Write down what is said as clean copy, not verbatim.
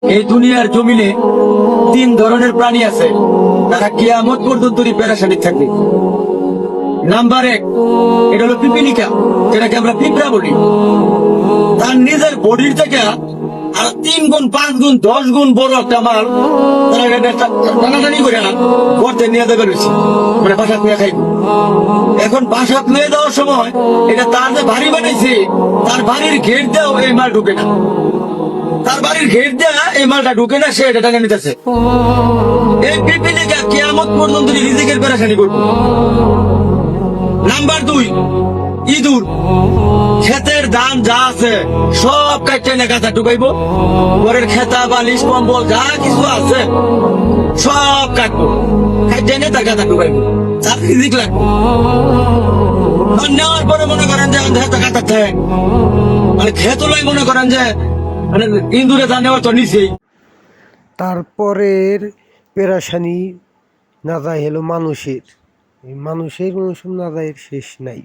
এই দুনিয়ার জমিনে তিন ধরনের প্রাণী আছে, তারা কিয়ামত পর্যন্ত পেরেশানি থাকবে। নাম্বার এক, এটা হলো পিপিলিকা, যেটাকে আমরা পিঁপড়া বলি। তার নিজের বডির থেকে আর 3 গুণ 5 গুণ 10 গুণ বড় একটা মাল তারা টানাটানি করে গর্তে নিয়ে দেবে রয়েছে, মানে বাসাত নিয়ে খাইব। এখন বাসাত নিয়ে যাওয়ার সময় এটা তার যে বাড়ি বানাইছে, তার বাড়ির গেট দেওয়া এই মাল ঢুকে না, তার বাড়ির গেট দেওয়া এই মালটা ঢুকে না, সে এটা টানে নিতেছে। এই পিপিলিকা কিয়ামত পর্যন্ত রিজিকের পেরেশানি করবে। নাম্বার 2, ইঁদুর। ক্ষেতের ধান যা আছে সব কাটতে না গাছা ঢুকাইবো, ঘরের খেতা বালিশ কম্বল যা কিছু আছে সব কাটবো, কাটতে না তার গাছা ঢুকাইবো, তার রিজিক লাগবো। নেওয়ার পরে মনে করেন যে গাছা থাক, মানে খেত লাই মনে করেন যে মানে ইঁদুরে ধান নেওয়া তো নিচেই। তারপরের পেরেশানি না যায় হলো মানুষের, এই মানুষের কোনো না যায় শেষ নাই।